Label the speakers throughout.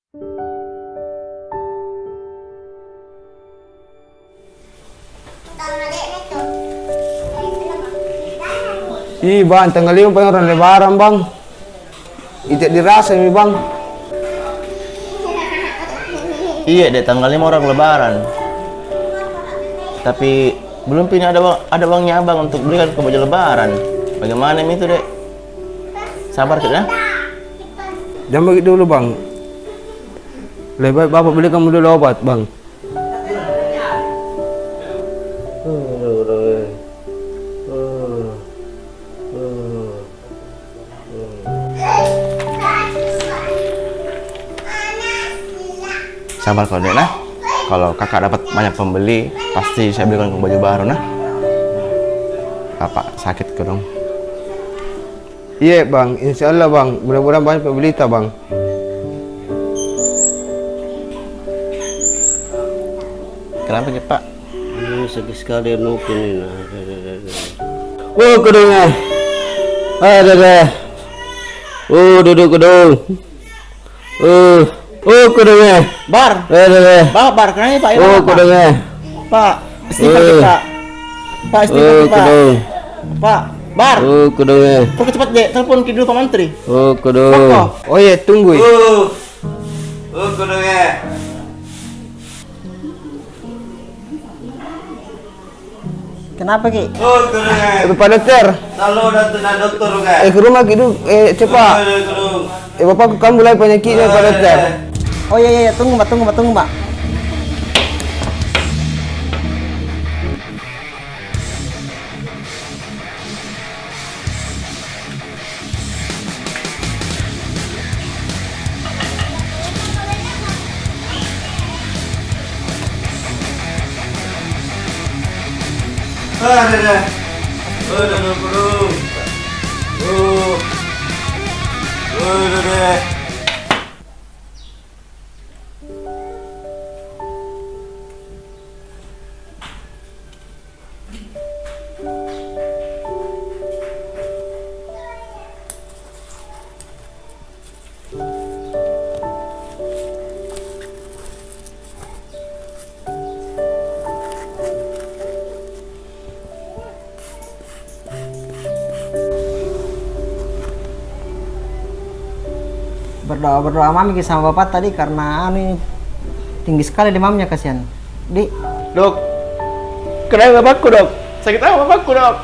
Speaker 1: Ih bang, tanggal 5 pa orang lebaran bang. Tidak dirasa nih bang.
Speaker 2: Iya deh, tanggal 5 orang lebaran. Tapi belum punya ada uangnya abang untuk belikan ke baju lebaran. Bagaimana itu dek? Sabar kita.
Speaker 1: Jangan begitu dulu bang. Lebih baik bapak belikan dulu obat bang.
Speaker 2: Sabar kalau dek nah. Kalau kakak dapat banyak pembeli, pasti saya belikan ke baju baru nah. Bapak sakit ke dong.
Speaker 1: Iya bang, insya Allah bang. Mudah-mudahan banyak pembeli bang.
Speaker 2: Kenapa gitu pak?
Speaker 3: Ini sakit sekali nukin ini.
Speaker 1: Oh kedungnya. Ada. Oh duduk kedung. Oh kedungnya.
Speaker 2: Bar.
Speaker 1: Ada.
Speaker 2: Bar, kenapa pak?
Speaker 1: Oh kedungnya.
Speaker 2: Pak, istighfar kita. Pak, istighfar
Speaker 1: Oh
Speaker 2: kita.
Speaker 1: kedung.
Speaker 2: Pak, bar.
Speaker 1: Oh kedungnya.
Speaker 2: Pergi cepat dek, telepon ke dulu Pak Menteri.
Speaker 1: Oh kedung. Oh iya tunggu.
Speaker 3: Kedungnya.
Speaker 2: Kenapa Ki?
Speaker 3: Kedungnya.
Speaker 1: Pak dokter.
Speaker 3: Selalu datang dokter kan.
Speaker 1: Ke rumah gitu. Cepat. Bapak kamu mulai penyakitnya Pak dokter.
Speaker 2: Oh iya, tunggu mbak. Berdoa mami sama bapak tadi karena ini tinggi sekali demamnya kasihan. Di.
Speaker 1: Dok. Kenapa bapakku dok? Sakit apa bapakku dok?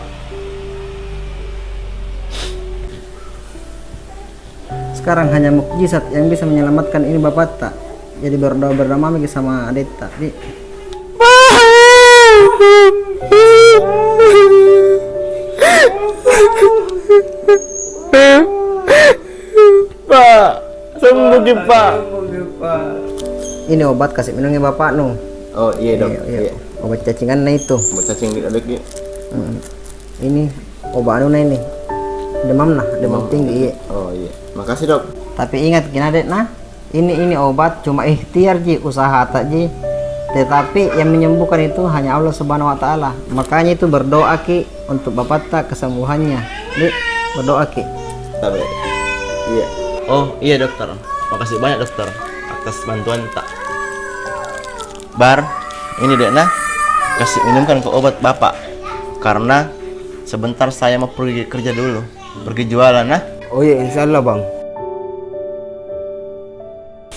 Speaker 2: Sekarang hanya mukjizat yang bisa menyelamatkan ini bapak tak. Jadi berdoa mami sama Adeta. Di.
Speaker 1: Pak, sembuh Pak.
Speaker 2: Ini obat kasih minumnya bapak nu. Oh iya dok. Iya. Obat cacingan nah itu. Buat cacing di adek. Ini obat anu nah ini. Demam tinggi. Iya.
Speaker 3: Oh iya. Makasih dok.
Speaker 2: Tapi ingat gini dek nah. Ini obat cuma ikhtiar ji, usaha tak ji. Tetapi yang menyembuhkan itu hanya Allah Subhanahu wa taala. Makanya itu berdoa Ki untuk bapak tak kesembuhannya. Di berdoa Ki.
Speaker 3: Tapi iya.
Speaker 2: Oh iya dokter, makasih banyak dokter atas bantuan tak. Bar, ini dek nah, kasih minumkan ke obat bapak. Karena sebentar saya mau pergi kerja dulu, pergi jualan nah.
Speaker 1: Oh iya insya Allah bang.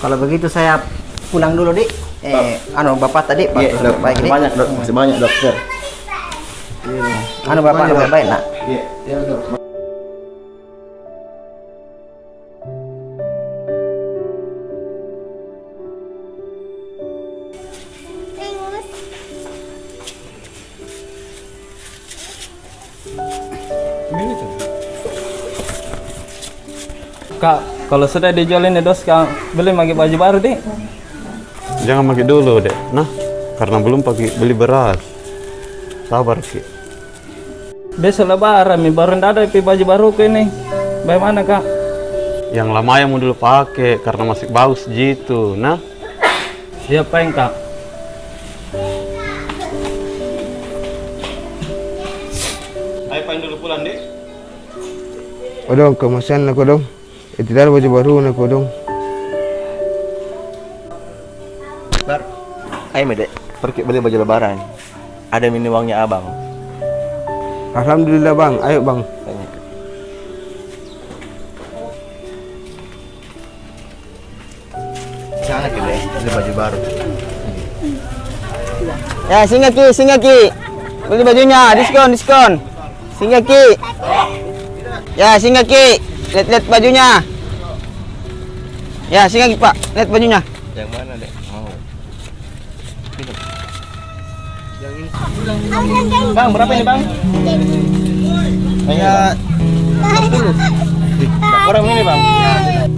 Speaker 2: Kalau begitu saya pulang dulu di. Bapak tadi
Speaker 3: Iya dok.
Speaker 2: baik
Speaker 3: Masih banyak dok. Masih banyak dokter.
Speaker 2: Bapak baik nak.
Speaker 3: Iya dok.
Speaker 4: Kak, kalau sudah dijualin ya dos, Kak, beli lagi baju baru deh.
Speaker 5: Jangan pakai dulu deh, nah, karena belum pakai beli beras. Sabar Ki.
Speaker 4: Besok lebaran, mi baru ndak ada baju baru ke ini. Bagaimana Kak?
Speaker 5: Yang lama yang mau dulu pakai karena masih bagus gitu, nah.
Speaker 4: Siapa yang Kak?
Speaker 5: Ayo paling dulu pulang deh.
Speaker 1: Oh dong, kemasan aku dong. Tidak ada baju baru aku dong.
Speaker 2: Ayo dek, pergi beli baju lebaran. Ada mini uangnya abang.
Speaker 1: Alhamdulillah bang, ayo bang.
Speaker 2: Sana ke dek, beli baju baru.
Speaker 6: Ya, singgah Ki. Beli bajunya, diskon. Singgah Ki. Ya, singgah Ki. Lihat bajunya. Ya, singgah Ki, Pak. Lihat bajunya.
Speaker 2: Yang mana dek? Mau.
Speaker 6: Bang, berapa ini, Bang?
Speaker 2: Kayak
Speaker 6: Kurang ini, Bang.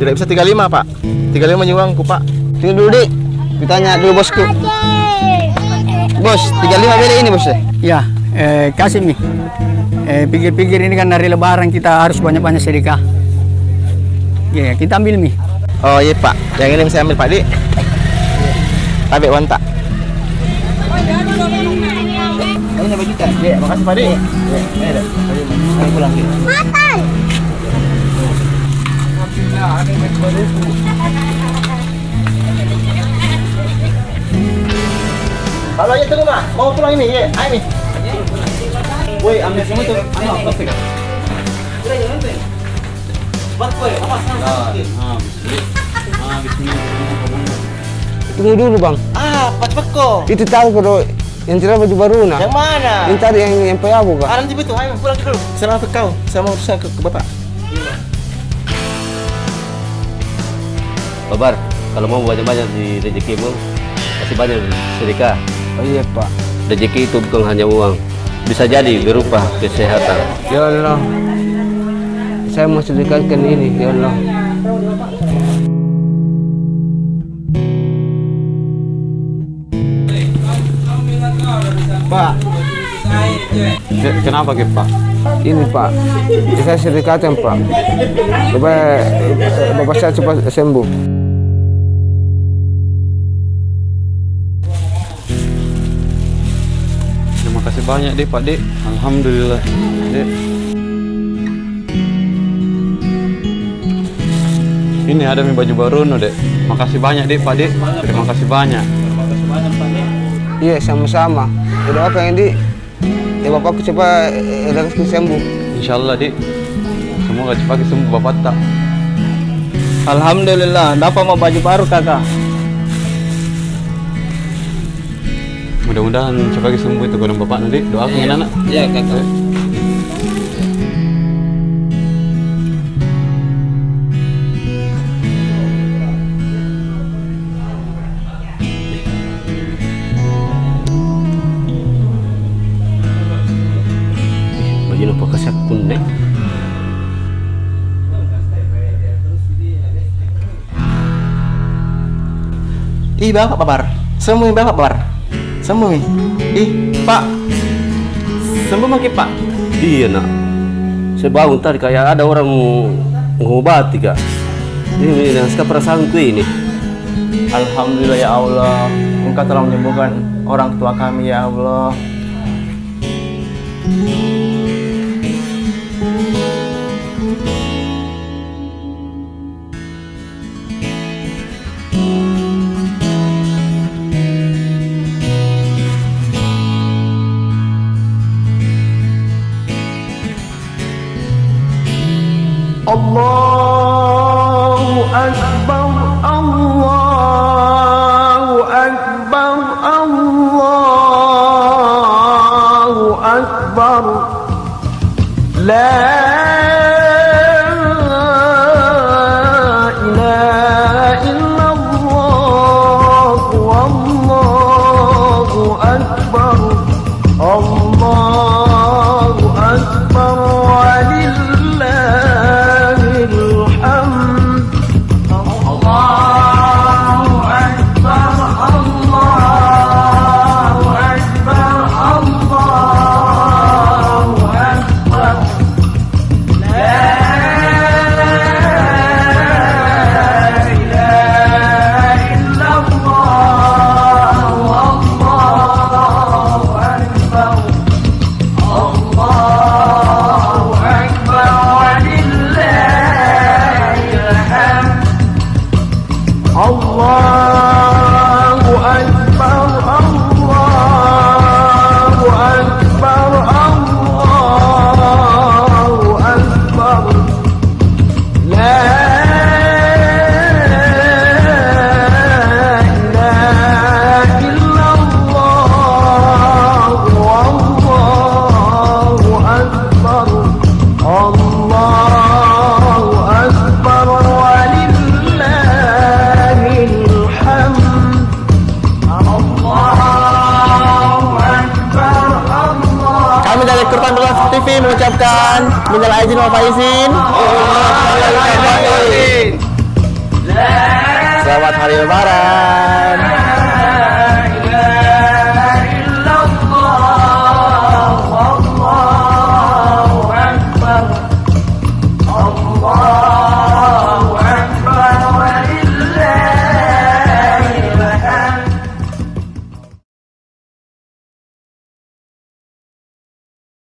Speaker 2: tidak bisa 35 pak. 35 uangku pak.
Speaker 6: Tunggu dulu, Dik. Ditanya dulu bosku. Bos, 35 beli ini, Bos.
Speaker 7: Ya, kasih Mi. Pikir-pikir ini kan hari lebaran kita harus banyak-banyak sedekah. Ya, kita ambil Mi.
Speaker 2: Oh iya pak, yang ini saya ambil pak Dik. Tapi wanta.
Speaker 6: Ini baju kan?
Speaker 2: Ya, makasih pak Dik. Ya, dek. Ayo pulang Dik. Halo ya tunggu mak, mau pulang ini ya, ayo nih. Woi ambil semua itu, apa sih?
Speaker 1: Tunggu dulu bang.
Speaker 2: Cepat kok.
Speaker 1: Itu tahu kalau yang cerah baju baru nah.
Speaker 2: Yang mana?
Speaker 1: Yang tadi yang payabu kak.
Speaker 2: Nanti betul, ayo pulang dulu. Selamat kau, saya mau urusan ke bapak.
Speaker 8: Babar, kalau mau banyak-banyak di rezekimu, kasih banyak sedekah.
Speaker 1: Oh iya pak.
Speaker 8: Rezeki itu bukan hanya uang, bisa jadi berupa kesehatan.
Speaker 1: Ya Allah, saya mau sedekahkan ini ya Allah. Pak,
Speaker 5: Kenapa Ki, Pak?
Speaker 1: ini Pak, saya sedekahkan Pak. Supaya bapak saya cepat sembuh.
Speaker 5: Terima kasih banyak Dek, Pak Dek. Alhamdulillah, Dek. Ini ada mi baju baru no, Dek. Makasih banyak Dek, Pak Dek. Terima kasih banyak.
Speaker 1: Iya sama-sama. Doakan yang di, ya bapakku cepat rezeki sembuh.
Speaker 5: Insyaallah Dek. Semoga cepat sembuh Bapak tak.
Speaker 4: Alhamdulillah, dapat mau baju baru kakak.
Speaker 5: Mudah-mudahan cepat sembuh itu kodong Bapak nanti. Doakan ya anak.
Speaker 4: Iya kakak.
Speaker 8: Baju apa kasih kuning?
Speaker 2: Ih bapak babar, sembuh bapak babar, sembuh nih. Ih pak, sembuh makin pak.
Speaker 8: Iya nak. Saya bangun tadi kayak ada orang mengobati kak. Ini yang sekarang perasaanku ini.
Speaker 2: Alhamdulillah ya Allah, Engkau telah menyembuhkan orang tua kami ya Allah.
Speaker 9: Allahu Akbar, Allahu Akbar, Allahu Akbar. La ilaha illallah, wallahu akbar, Allahu akbar, walillahil hamd. Allahu akbar, Allahu akbar, Allahu akbar. La ilaha illallah, wallahu akbar, Allahu akbar, walillahil hamd. Allahu akbar,
Speaker 6: Minal aidin wal faizin.
Speaker 2: Selamat Hari Lebaran.